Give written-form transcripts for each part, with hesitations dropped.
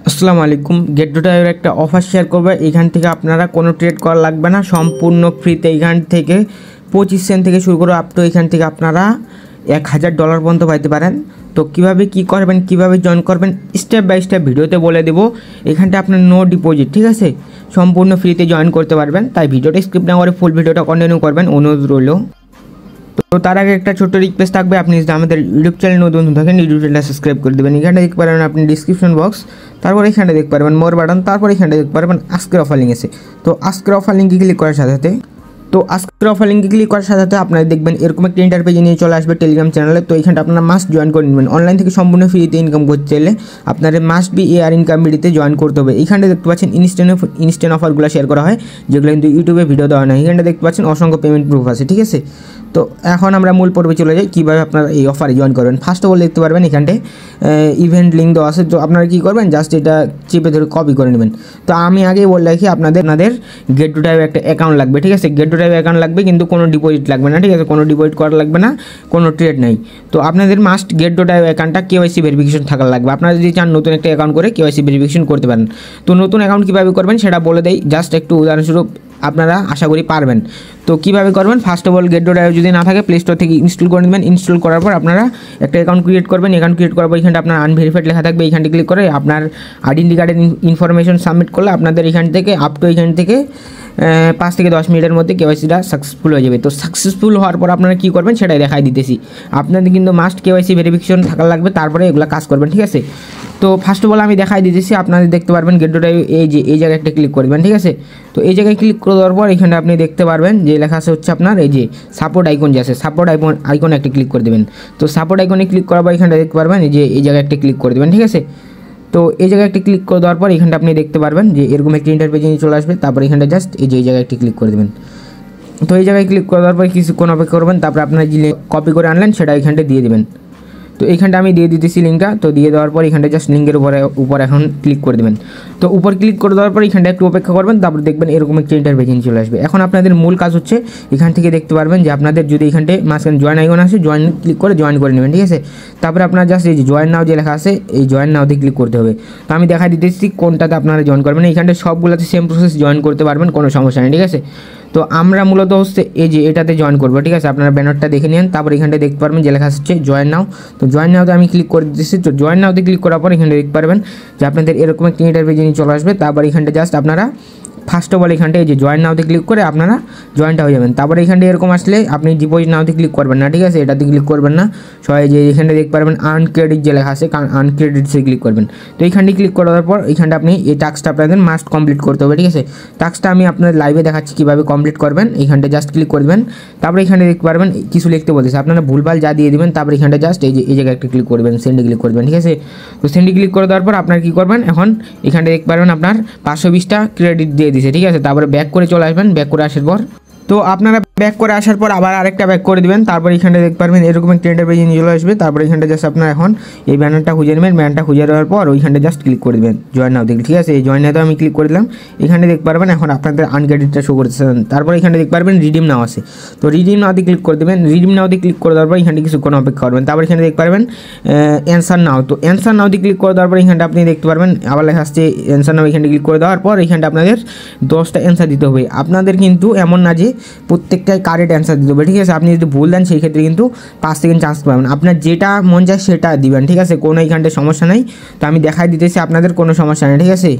আসসালামু আলাইকুম। Gate two টাইমের একটা অফার শেয়ার করবে। এখান থেকে আপনারা কোনো ট্রেড করা লাগবে না, সম্পূর্ণ ফ্রিতে। এখান থেকে 25 সেন্ট থেকে শুরু করে আপ টু এখান থেকে আপনারা $1000 পর্যন্ত পাইতে পারেন। তো কীভাবে কী করবেন, কীভাবে জয়েন করবেন, স্টেপ বাই স্টেপ ভিডিওতে বলে দেবো। এখানটা আপনার নো ডিপোজিট, ঠিক আছে, সম্পূর্ণ ফ্রিতে জয়েন করতে পারবেন। তাই ভিডিওটা স্কিপ না করে ফুল ভিডিওটা কন্টিনিউ করবেন, অনুরোধ রইল। তো তার আগে একটা ছোট্ট রিকোয়েস্ট থাকবে, আপনি যদি আমাদের ইউটিউব চ্যানেল নতুন থাকেন ইউটিউব চ্যানেলটা সাবস্ক্রাইব করে দেবেন। এখানে দেখতে পারবেন আপনি ডিসক্রিপশন বক্স, তারপর এখানে দেখতে পারবেন মোর বাটন, তারপর এখানে দেখতে পারবেন আজকের অফার লিঙ্ক আছে। তো আজকের অফার লিঙ্কে ক্লিক করার সাথে সাথে আপনারা দেখবেন এরকম একটা ইন্টারপেজে নিয়ে চলে আসবে টেলিগ্রাম চ্যানেলে। তো এখানটা আপনারা মাস্ট জয়েন করে নেবেন। অনলাইন থেকে সম্পূর্ণ ফ্রিতে ইনকাম করতে চাইলে আপনাদের মাস্ট বি এআর ইনকাম বিডিতে জয়েন করতে হবে। এখানে দেখতে পাচ্ছেন ইনস্ট্যান্ট অফারগুলো শেয়ার করা হয়, যেগুলো কিন্তু ইউটিউবে ভিডিও দেওয়া নয়। এখানটা দেখতে পাচ্ছেন অসংখ্য পেমেন্ট প্রুফ আছে, ঠিক আছে। তো এখন আমরা মূল পর্বে চলে যাই, কীভাবে আপনারা এই অফারে জয়েন করবেন। ফার্স্ট অফ অল দেখতে পারবেন এখানটায় ইভেন্ট লিঙ্ক দেওয়া আছে। তো আপনারা কী করবেন, জাস্ট এটা চেপে ধরে কপি করে নেবেন। তো আমি আগেই বলে রাখি, আপনাদের গেট টু টাইপ একটা অ্যাকাউন্ট লাগবে, ঠিক আছে। গেট টু টাইপ অ্যাকাউন্ট লাগবে, কিন্তু কোনো ডিপোজিট লাগবে না, ঠিক আছে। কোনো ডিপোজিট করা লাগবে না, কোনো ট্রেড নেই। তো আপনাদের মাস্ট গেট টু টাইপ অ্যাকাউন্টটা কেওয়াইসি ভেরিফিকেশন থাকার লাগবে। আপনারা যদি চান নতুন একটা অ্যাকাউন্ট করে কেওয়াইসি ভেরিফিকেশন করতে পারেন। তো নতুন অ্যাকাউন্ট কীভাবে করবেন সেটা বলে দেই, জাস্ট একটু উদাহরণস্বরূপ আপনারা আশা করি পারবেন। তো কীভাবে করবেন, first of all get to type যদি না থাকে প্লে স্টোর থেকে ইনস্টল করে নেবেন। ইনস্টল করার পর আপনারা একটা অ্যাকাউন্ট ক্রিয়েট করবেন। অ্যাকাউন্ট ক্রিয়েট করার পর এখানটা আপনার আনভেরিফাইড লেখা থাকবে, এখানটা ক্লিক করে আপনার আইডেন্টি কার্ডের ইনফরমেশন সাবমিট করলে আপনাদের এখান থেকে আপ টু এখান থেকে 5 থেকে 10 মিনিটের মধ্যে কেওয়াইসিটা সাকসেসফুল হয়ে যাবে। তো সাকসেসফুল হওয়ার পর আপনারা কী করবেন সেটাই দেখাই দিতেছি। আপনাদের কিন্তু মাস্ট কেওয়াইসি ভেরিফিকেশন থাকার লাগবে, তারপরে এগুলো কাজ করবেন, ঠিক আছে। তো ফার্স্ট অফ অল আমি দেখাই দিতেছি। আপনাদের দেখতে পারবেন গেট টু টাইপ এই জায়গায় একটা ক্লিক করবেন, ঠিক আছে। তো এই জায়গায় ক্লিক করে দেওয়ার পর এখানে আপনি দেখতে পারবেন যে লেখা আছে হচ্ছে আপনার এই যে সাপোর্ট আইকন যে আছে, সাপোর্ট আইকনে একটা ক্লিক করে দেবেন। তো সাপোর্ট আইকনে ক্লিক করার পর এখানটা দেখতে পারবেন এই জায়গায় একটা ক্লিক করে দেবেন, ঠিক আছে। তো এই জায়গায় একটা ক্লিক করে দেওয়ার পর এখানটা আপনি দেখতে পারবেন যে এরকম একটি ইন্টারপেজে নিয়ে চলে আসবে। তারপর এখানটা জাস্ট এই জায়গায় একটি ক্লিক করে দেবেন। তো এই জায়গায় ক্লিক করে দেওয়ার পর কিছুক্ষণ অপেক্ষা করবেন। তারপর আপনারা যে কপি করে আনলেন সেটা এখানটা দিয়ে দেবেন। তো এইখানটা আমি দিয়ে দিতেছি লিঙ্কটা। তো দিয়ে দেওয়ার পর এখানটা জাস্ট লিঙ্কের উপর এখন ক্লিক করে দেবেন। তো উপর ক্লিক করে দেওয়ার পর এখানটা একটু অপেক্ষা করবেন। তারপর দেখবেন এরকম একটা ইন্টারপেজ চলে আসবে। এখন আপনাদের মূল কাজ হচ্ছে এখান থেকে দেখতে পারবেন যে আপনাদের যদি এখানটায় মাঝখানে জয়েন আইকন আসে, জয়েন ক্লিক করে জয়েন করে নেবেন, ঠিক আছে। তারপরে আপনার জাস্ট এই যে জয়েন নাও যে লেখা আছে, এই জয়েন নাওতে ক্লিক করতে হবে। তো আমি দেখা দিতেছি কোনটাতে আপনারা জয়েন করবেন। এইখানটা সবগুলোতে সেম প্রসেস জয়েন করতে পারবেন, কোনো সমস্যা নেই, ঠিক আছে। তো আমরা মূলত হচ্ছে এই যে এটাতে জয়েন করবো, ঠিক আছে। আপনারা ব্যানারটা দেখে নিন। তারপর এখানটা দেখতে পারবেন যে লেখা হচ্ছে জয়েন নাও। তো জয়েন নাওতে আমি ক্লিক করে দিচ্ছি। তো জয়েন নাওতে ক্লিক করার পর এখানে দেখতে পারবেন যে আপনাদের এরকম একটা ইন্টারপেজে নিয়ে চলে আসবে। তারপর এখানটা জাস্ট আপনারা ফার্স্ট অফ অল এখানটা এই যে জয়েন নাওতে ক্লিক করে আপনারা জয়েনটা হয়ে যাবেন। তারপরে এখানটা এরকম আসলে আপনি ডিপোজিট নাওতে ক্লিক করবেন না, ঠিক আছে। এটাতে ক্লিক করবেন না, সবাই যে এখানটা দেখতে পারবেন আনক্রেডিট যে লেখা আছে, আনক্রেডিটসে ক্লিক করবেন। তো এইখানটি ক্লিক করার পর এইখানটা আপনি এই টাস্কটা আপনাদের মাস্ট কমপ্লিট করতে হবে, ঠিক আছে। টাস্কটা আমি আপনাদের লাইভে দেখাচ্ছি কীভাবে কমপ্লিট করবেন। এইখানটা জাস্ট ক্লিক করবেন। তারপরে এখানে দেখতে পারবেন কিছু লিখতে বলতেছে, আপনারা ভুলভাল যা দিয়ে দেবেন। তারপরে এখানটা জাস্ট এই জায়গায় একটা ক্লিক করবেন, সেন্ডে ক্লিক করবেন, ঠিক আছে। তো সেন্ডে ক্লিক করে দেওয়ার পর আপনার কী করবেন, এখন এখানটা দেখতে পারবেন আপনার 520টা ক্রেডিট দিয়ে দিছে, ঠিক আছে। তারপরে ব্যাক করে চলে আসবেন। ব্যাক করে আসার পর তো আপনারা ব্যাক করে আসার পর আবার আরেকটা ব্যাক করে দিবেন। তারপর এখানটা দেখতে পারবেন এরকম একটা ইন্টারপেজে নিয়ে চলে আসবে। তারপর এখানটা জাস্ট আপনারা এখন এই ব্যানারটা খুঁজে নেবেন। ব্যানারটা খুঁজে দেওয়ার পর ওইখানটা জাস্ট ক্লিক করে দেবেন জয়েন নাও দেখলে, ঠিক আছে। এই জয়েন নাওতে আমি ক্লিক করে দিলাম। এখানে দেখতে পারবেন এখন আপনাদের আনক্রেডিটটা শো করতেছেন। তারপর এখানে দেখতে পারবেন রিডিম নাও আছে। তো রিডিম নাওতে ক্লিক করে দেবেন। রিডিম নাওতে ক্লিক করে দেওয়ার পর এখানে কিছুক্ষণ অপেক্ষা করবেন। তারপর এখানে দেখতে পারবেন অ্যান্সার নাও। তো অ্যান্সার নাওতে ক্লিক করে দেওয়ার পর এখানটা আপনি দেখতে পারবেন আবার লেখা আসছে অ্যান্সার নাও। এখানে ক্লিক করে দেওয়ার পর এখানটা আপনাদের 10টা অ্যান্সার দিতে হবে। আপনাদের কিন্তু এমন না যে প্রত্যেকটা কারেক্ট অ্যান্সার দিতে হবে, ঠিক আছে। আপনি যদি ভুল দেন সেই ক্ষেত্রে কিন্তু 5 সেকেন্ড চান্স পাবেন। আপনার যেটা মন চায় সেটা দিবেন, ঠিক আছে। কোনো এইখানটা সমস্যা নেই। তো আমি দেখাই দিতেছি, আপনাদের কোনো সমস্যা নেই, ঠিক আছে।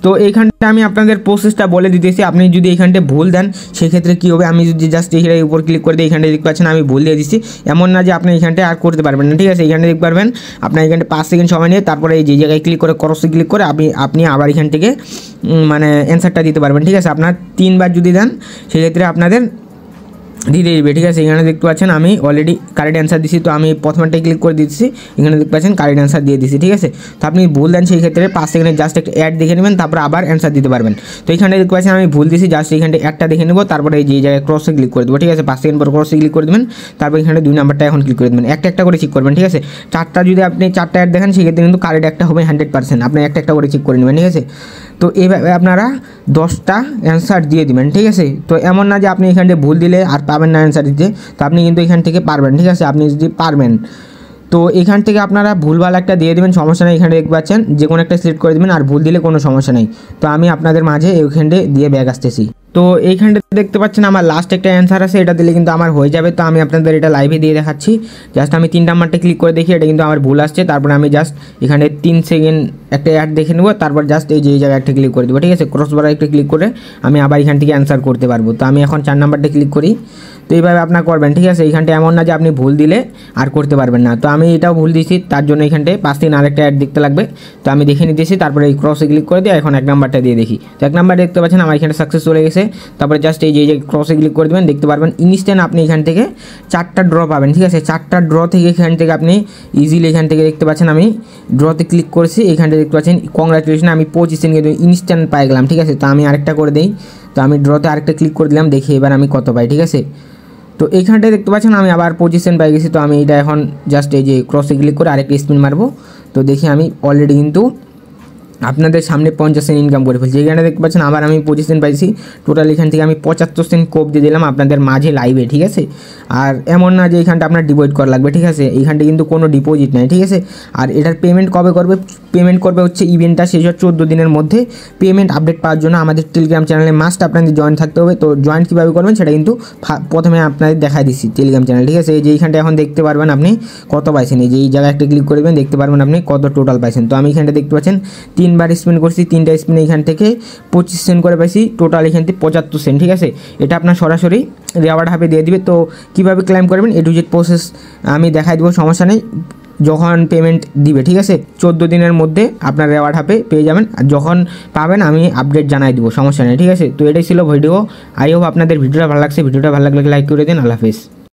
তো এইখানটা আমি আপনাদের প্রসেসটা বলে দিতেছি। আপনি যদি এইখানটা ভুল দেন সেই ক্ষেত্রে কী হবে, আমি যদি জাস্ট এইখানে উপর ক্লিক করে দিই, এইখানটা দেখতে পাচ্ছেন আমি ভুল দিয়ে দিচ্ছি। এমন না যে আপনি এইখানটা আর করতে পারবেন না, ঠিক আছে। এইখানে দেখতে পারবেন আপনার এখানটা 5 সেকেন্ড সময় নিয়ে তারপরে এই যে জায়গায় ক্লিক করে ক্রসে ক্লিক করে আপনি আবার এখান থেকে মানে অ্যান্সারটা দিতে পারবেন, ঠিক আছে। আপনার 3 বার যদি দেন সেক্ষেত্রে আপনাদের দিতে দিবে, ঠিক আছে। এখানে দেখতে পাচ্ছেন আমি অলরেডি কারেক্ট অ্যান্সার দিচ্ছি। তো আমি প্রথমটাই ক্লিক করে দিচ্ছি, এখানে দেখতে পাচ্ছেন কারেক্ট অ্যান্সার দিয়ে দিচ্ছি, ঠিক আছে। তো আপনি ভুল দেন সেই ক্ষেত্রে 5 সেকেন্ডে জাস্ট একটা অ্যাড দেখে নেবেন, তারপর আবার অ্যান্সার দিতে পারবেন। তো এখানে দেখতে পাচ্ছেন আমি ভুল দিচ্ছি, জাস্ট এখানে একটা দেখে নেব, তারপরে এই যে জায়গায় ক্রসে ক্লিক করে দেবো, ঠিক আছে। 5 সেকেন্ড পর ক্রসে ক্লিক করে দেবেন। তারপর এখানে 2 নাম্বারটা এখন ক্লিক করে দেবেন। একটা করে চেক করবেন, ঠিক আছে। 4টা যদি আপনি 4টা অ্যাড দেখেন সেক্ষেত্রে কিন্তু কারেক্ট একটা হবে 100%। আপনি একটা করে চেক করে নেবেন, ঠিক আছে। তো এইভাবে আপনারা 10টা অ্যান্সার দিয়ে দিবেন, ঠিক আছে। তো এমন না যে আপনি এখানে ভুল দিলে আর পাবেন না অ্যান্সার দিতে। তো আপনি কিন্তু এখান থেকে পারবেন, ঠিক আছে। আপনি যদি পারবেন তো এখান থেকে আপনারা ভুলভাল একটা দিয়ে দেবেন, সমস্যা নেই। এখানে দেখতে পাচ্ছেন যে কোনো একটা সিলেক্ট করে দেবেন, আর ভুল দিলে কোনো সমস্যা নেই। তো আমি আপনাদের মাঝে এইখানটে দিয়ে ব্যাগ আসতেছি। তো এইখানটা দেখতে পাচ্ছেন আমার লাস্ট একটা অ্যান্সার আছে, এটা দিলে কিন্তু আমার হয়ে যাবে। তো আমি আপনাদের এটা লাইভে দিয়ে দেখাচ্ছি। জাস্ট আমি 3 নাম্বারটা ক্লিক করে দেখি, এটা কিন্তু আমার ভুল আসছে। তারপরে আমি জাস্ট এখানে 3 সেকেন্ড একটা অ্যাড দেখে নেবো, তারপর জাস্ট এই জায়গায় একটা ক্লিক করে দেবো, ঠিক আছে। ক্রস বারে একটা ক্লিক করে আমি আবার এখান থেকে অ্যান্সার করতে পারবো। তো আমি এখন 4 নাম্বারটা ক্লিক করি। তো এইভাবে আপনার করবেন, ঠিক আছে। এইখানটা এমন না যে আপনি ভুল দিলে আর করতে পারবেন না। তো আমি এটাও ভুল দিয়েছি, তার জন্য এইখানটায় 5 দিন আরেকটা অ্যাড দেখতে লাগবে। তো আমি দেখে নিতেছি, তারপরে এই ক্রসে ক্লিক করে দিয়ে এখন 1 নাম্বারটা দিয়ে দেখি। তো 1 নাম্বার দেখতে পাচ্ছেন আমার এখানে সাকসেস চলে গেছে। তারপরে জাস্ট এই যে ক্রসে ক্লিক করে দেবেন, দেখতে পারবেন ইনস্ট্যান্ট আপনি এখান থেকে 4টা ড্র পাবেন, ঠিক আছে। 4টা ড্র থেকে এখান থেকে আপনি ইজিলি এখান থেকে দেখতে পাচ্ছেন আমি ড্রতে ক্লিক করেছি। এখানটা দেখতে পাচ্ছেন কংগ্রাচুলেশন, আমি 25 দিন কিন্তু ইনস্ট্যান্ট পাই গেলাম, ঠিক আছে। তো আমি আরেকটা করে দিই। তো আমি ড্রতে আরেকটা ক্লিক করে দিলাম, দেখি এবার আমি কত পাই, ঠিক আছে। তো এইখানটায় দেখতে পাচ্ছেন আমি আবার 25 সেন্ট পাই গেছি। তো আমি এটা এখন জাস্ট এই যে ক্রসে ক্লিক করে আরেকটা স্পিন মারবো। তো দেখি আমি অলরেডি কিন্তু আপনাদের সামনে 50 সেন্ট ইনকাম করে ফেলছি। এখানে দেখতে পাচ্ছেন আবার আমি 25 সেন্ট পাইছি। টোটাল এখান থেকে আমি 75 সেন্ট কোপ দিয়ে দিলাম আপনাদের মাঝে লাইভে, ঠিক আছে। আর এমন না যে এখানটা আপনার ডিপোজিট করা লাগবে, ঠিক আছে। এইখানটা কিন্তু কোনো ডিপোজিট নাই, ঠিক আছে। আর এটার পেমেন্ট কবে করবে? পেমেন্ট করবে হচ্ছে ইভেন্টটা শেষ হওয়ার 14 দিনের মধ্যে। পেমেন্ট আপডেট পাওয়ার জন্য আমাদের টেলিগ্রাম চ্যানেলে মাস্ট আপনাদের জয়েন থাকতে হবে। তো জয়েন কীভাবে করবেন সেটা কিন্তু প্রথমে আপনাদের দেখাই দিচ্ছি টেলিগ্রাম চ্যানেল, ঠিক আছে। এই যে এইখানটা এখন দেখতে পারবেন আপনি কত পাইছেন। এই যে এই জায়গায় একটা ক্লিক করবেন, দেখতে পারবেন আপনি কত টোটাল পাইছেন। তো আমি এখানটা দেখতে পাচ্ছেন 3বার স্পিন করছি, 3টা স্পিন এখান থেকে 25 সেন্ট করে পাইছি। টোটাল এখান থেকে 75 সেন্ট, ঠিক আছে। এটা আপনার সরাসরি রেওয়ার্ড হাবে দিয়ে দিবে। তো কীভাবে ক্লেম করবেন এ টু জেড প্রসেস আমি দেখাই দেবো, সমস্যা নেই। যখন পেমেন্ট দিবে, ঠিক আছে, 14 দিনের মধ্যে আপনার রেওয়ার্ড হাবে পেয়ে যাবেন। আর যখন পাবেন আমি আপডেট জানাই দিব, সমস্যা নেই, ঠিক আছে। তো এটাই ছিল ভিডিও। আই হোপ আপনাদের ভিডিওটা ভালো লাগছে। ভিডিওটা ভালো লাগলে লাইক করে দিন। আল্লাহ হাফেজ।